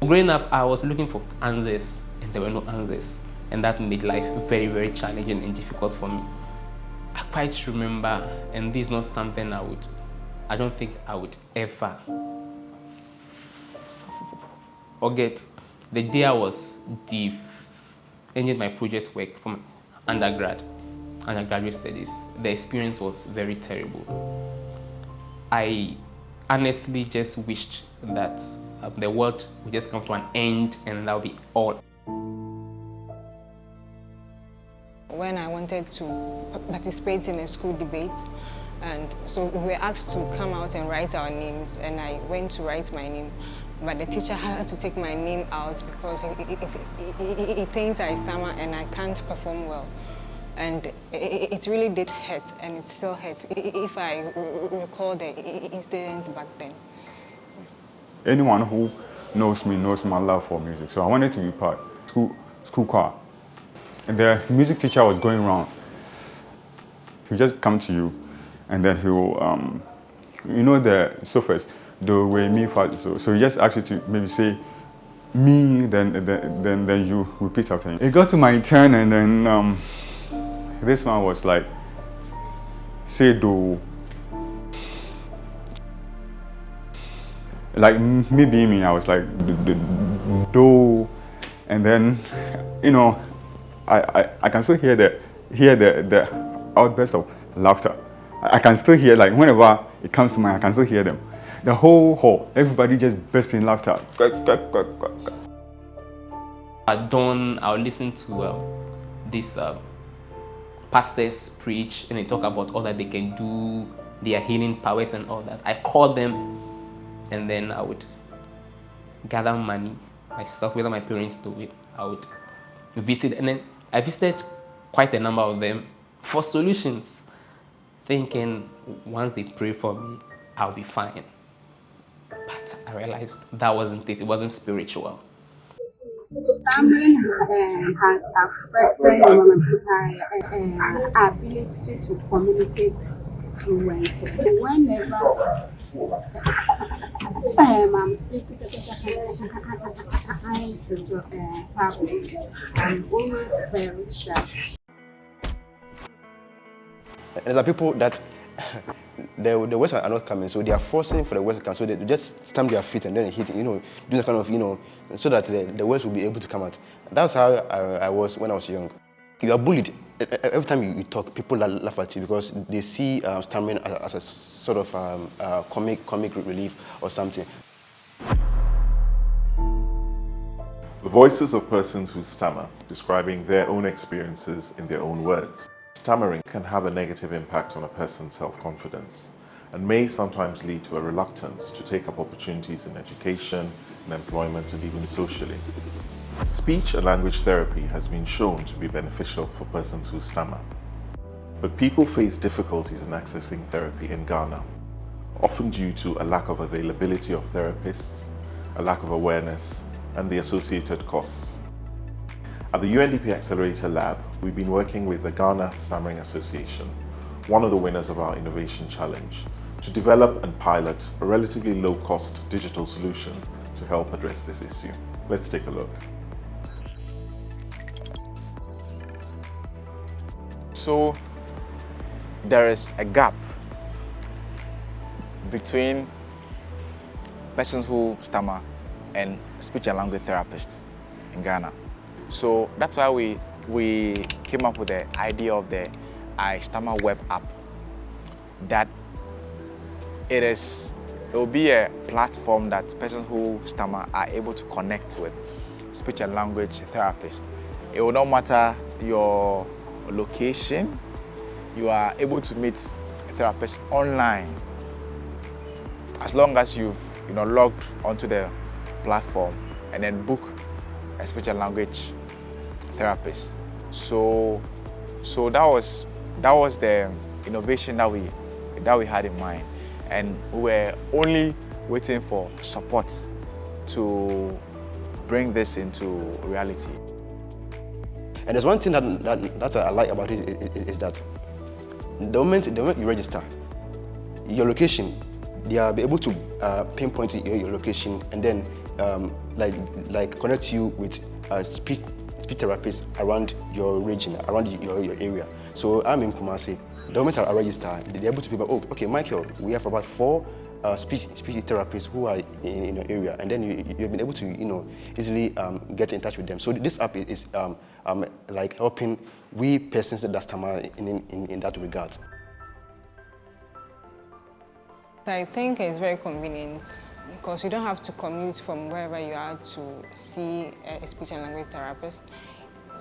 Growing up, I was looking for answers, and there were no answers, and that made life very, very challenging and difficult for me. I quite remember, and this is not something I don't think I would ever forget, the day I was ending my project work from undergraduate studies. The experience was very terrible. I honestly just wished that the world would just come to an end and that would be all. When I wanted to participate in a school debate, and so we were asked to come out and write our names, and I went to write my name, but the teacher had to take my name out because he thinks I stammer and I can't perform well. And it really did hurt, and it still hurts if I recall the incidents back then. Anyone who knows me knows my love for music, so I wanted to be part of school choir. And the music teacher was going around. He'll just come to you, and then he'll, you know the sophas, do, re, mi, fa, so he just asks you to maybe say me, then you repeat after him. It got to my turn, and then this one was like, say do. Like me being me, I was like do, and then, you know, I can still hear the outburst of laughter. I can still hear, like, whenever it comes to mind, I can still hear them. The whole hall, everybody just burst in laughter. At dawn, I'll listen to these pastors preach, and they talk about all that they can do, their healing powers and all that. I call them, and then I would gather money myself, whether my parents do it. I would visit, and then I visited quite a number of them for solutions, thinking once they pray for me, I'll be fine. But I realized that wasn't it. It wasn't spiritual. Stammering has affected my ability to communicate fluently. Whenever I'm speaking to public, I'm always very shy. There are people that the words are not coming, so they are forcing for the words to come. So they just stamp their feet and then hit, you know, do that kind of, you know, so that the words will be able to come out. That's how I was when I was young. You are bullied. Every time you talk, people laugh at you because they see stammering as a sort of comic relief or something. The voices of persons who stammer, describing their own experiences in their own words. Stammering can have a negative impact on a person's self-confidence and may sometimes lead to a reluctance to take up opportunities in education, in employment, and even socially. Speech and language therapy has been shown to be beneficial for persons who stammer. But people face difficulties in accessing therapy in Ghana, often due to a lack of availability of therapists, a lack of awareness, and the associated costs. At the UNDP Accelerator Lab, we've been working with the Ghana Stammering Association, one of the winners of our Innovation Challenge, to develop and pilot a relatively low-cost digital solution to help address this issue. Let's take a look. So there is a gap between persons who stammer and speech and language therapists in Ghana. So that's why we came up with the idea of the iStammer web app. That it will be a platform that persons who stammer are able to connect with speech and language therapists. It will not matter your location, you are able to meet a therapist online as long as you've logged onto the platform and then book a speech and language therapist. So that was the innovation that we had in mind, and we were only waiting for support to bring this into reality. And there's one thing that I like about it is that the moment you register, your location, they are able to pinpoint your location, and then like connect you with speech therapists around your region, around your area. So I'm in Kumasi. The moment I register, they're able to people, oh, okay, Michael, we have about 4 speech therapists who are in your area, and then you've been able to, easily get in touch with them. So this app is like helping we persons that stammer in that regard. I think it's very convenient because you don't have to commute from wherever you are to see a speech and language therapist.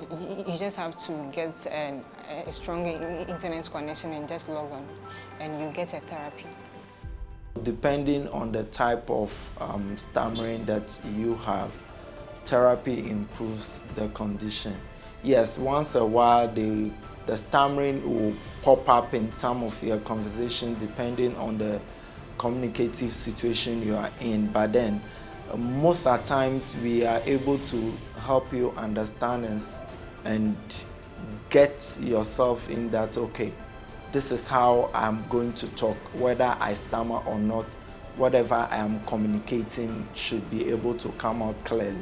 You just have to get a strong internet connection and just log on, and you get a therapy. Depending on the type of stammering that you have, therapy improves the condition. Yes, once a while the stammering will pop up in some of your conversations depending on the communicative situation you are in, but then most of the times we are able to help you understand and get yourself in that, okay, this is how I'm going to talk, whether I stammer or not, whatever I am communicating should be able to come out clearly.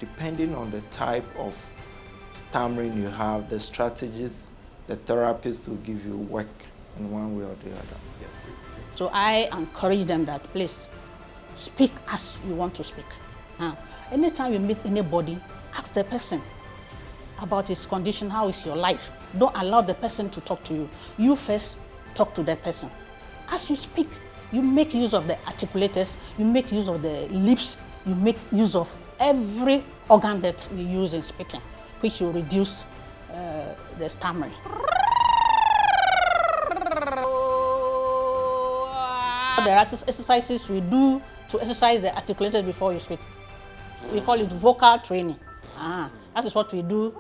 Depending on the type of stammering you have, the strategies the therapist will give you work in one way or the other, yes. So I encourage them that please speak as you want to speak. Anytime you meet anybody, ask the person about his condition, how is your life. Don't allow the person to talk to you. You first talk to that person. As you speak, you make use of the articulators, you make use of the lips, you make use of every organ that you use in speaking, which will reduce the stammering. There are exercises we do to exercise the articulators before you speak. We call it vocal training. That is what we do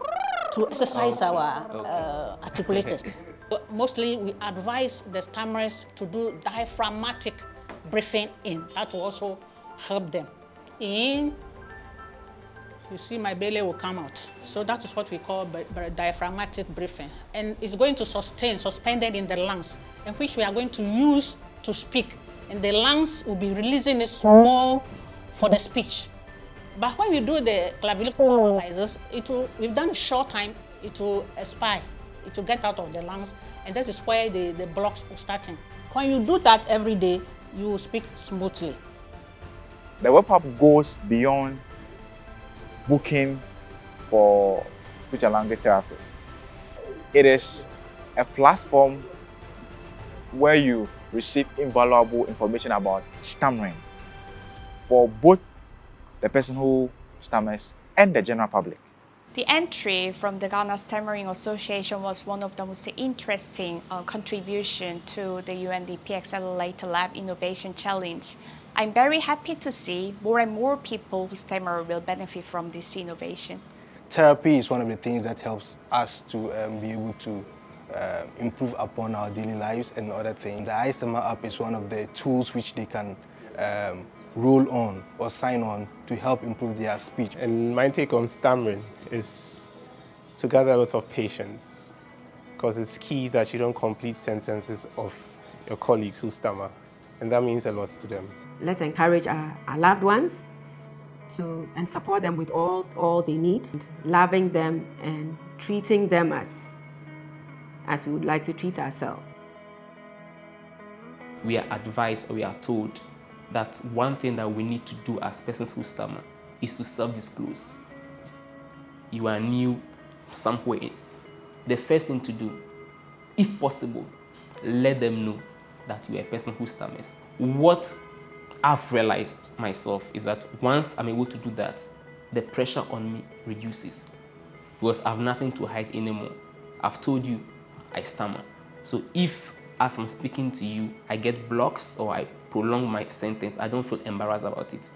to exercise our articulators. Mostly we advise the stammerers to do diaphragmatic breathing in. That will also help them. In, you see my belly will come out. So that is what we call diaphragmatic breathing. And it's going to sustain, suspended in the lungs, and which we are going to use to speak. And the lungs will be releasing it small for the speech. But when we do the clavicular exercises, we've done a short time, it will expire. It will get out of the lungs, and that is where the blocks will start in. When you do that every day, you will speak smoothly. The web app goes beyond booking for speech and language therapists. It is a platform where you receive invaluable information about stammering for both the person who stammers and the general public. The entry from the Ghana Stammering Association was one of the most interesting contributions to the UNDP Accelerator Lab Innovation Challenge. I'm very happy to see more and more people who stammer will benefit from this innovation. Therapy is one of the things that helps us to be able to improve upon our daily lives and other things. The iStammer app is one of the tools which they can roll on or sign on to help improve their speech. And my take on stammering is to gather a lot of patience, because it's key that you don't complete sentences of your colleagues who stammer, and that means a lot to them. Let's encourage our loved ones and support them with all they need, loving them and treating them as we would like to treat ourselves. We are advised, or we are told, that one thing that we need to do as persons who stammer is to self-disclose. You are new somewhere. The first thing to do, if possible, let them know that you are a person who stammers. What I've realized myself is that once I'm able to do that, the pressure on me reduces, because I have nothing to hide anymore. I've told you I stammer. So if, as I'm speaking to you, I get blocks or I prolong my sentence, I don't feel embarrassed about it.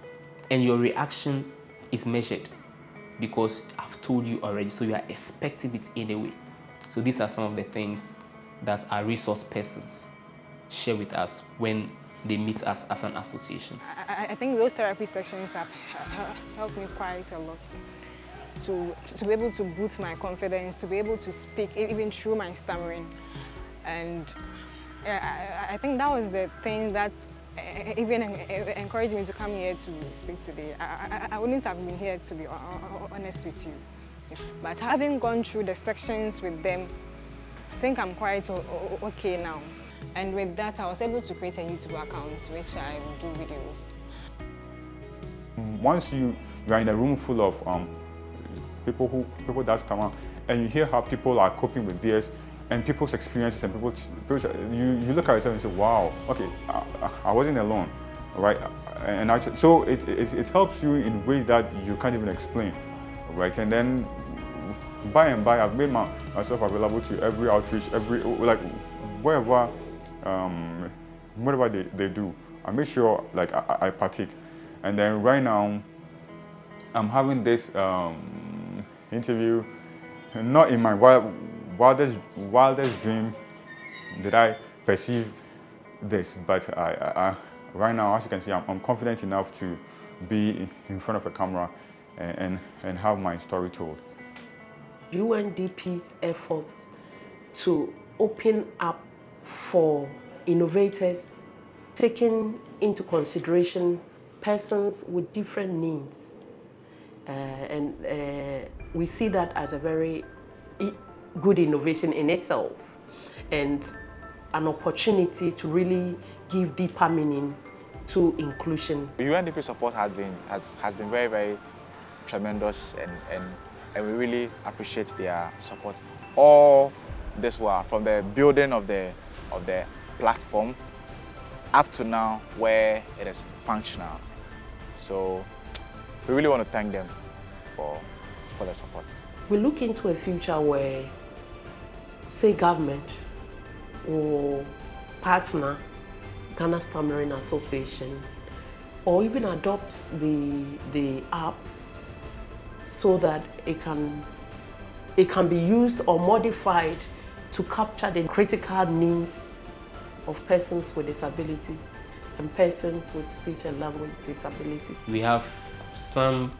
And your reaction is measured because I've told you already, so you are expecting it anyway. So these are some of the things that our resource persons share with us when they meet us as an association. I think those therapy sessions have helped me quite a lot to be able to boost my confidence, to be able to speak even through my stammering. And I think that was the thing that even encouraged me to come here to speak today. I wouldn't have been here, to be honest with you. But having gone through the sections with them, I think I'm quite okay now. And with that, I was able to create a YouTube account, which I do videos. Once you are in a room full of people that stammer, and you hear how people are coping with theirs, and people's experiences, and you look at yourself and say, wow, okay, I wasn't alone, right? And actually, so it helps you in ways that you can't even explain, right? And then by and by, I've made myself available to every outreach, wherever they do. I make sure like I partake. And then right now, I'm having this interview, not in my wildest dream did I perceive this, but I right now, as you can see, I'm confident enough to be in front of a camera and have my story told. UNDP's efforts to open up for innovators, taking into consideration persons with different needs. We see that as a very good innovation in itself and an opportunity to really give deeper meaning to inclusion. The UNDP support has been very, very tremendous, and we really appreciate their support all this while, from the building of the platform up to now where it is functional. So we really want to thank them for the support. We look into a future where, say, government or partner Ghana Stammering Association, or even adopt the app so that it can be used or modified to capture the critical needs of persons with disabilities and persons with speech and language disabilities. We have some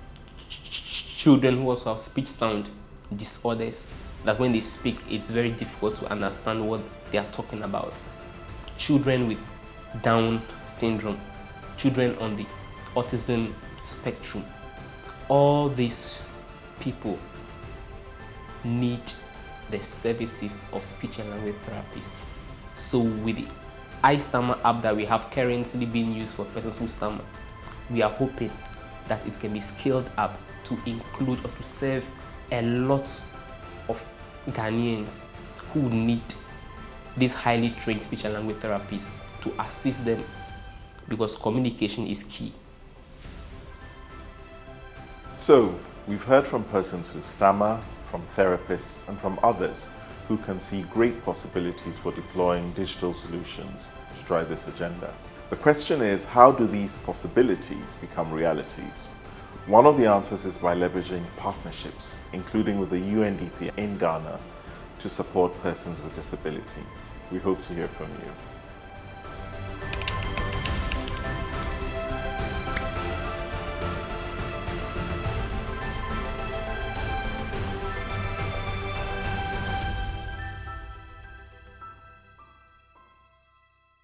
children who also have speech sound disorders, that when they speak, it's very difficult to understand what they are talking about. Children with Down syndrome, children on the autism spectrum, all these people need the services of speech and language therapists. So with the iStammer app that we have currently being used for persons who stammer, we are hoping that it can be scaled up to include or to serve a lot of Ghanaians who need these highly trained speech and language therapists to assist them, because communication is key. So, we've heard from persons who stammer, from therapists, and from others who can see great possibilities for deploying digital solutions to drive this agenda. The question is, how do these possibilities become realities? One of the answers is by leveraging partnerships, including with the UNDP in Ghana, to support persons with disability. We hope to hear from you.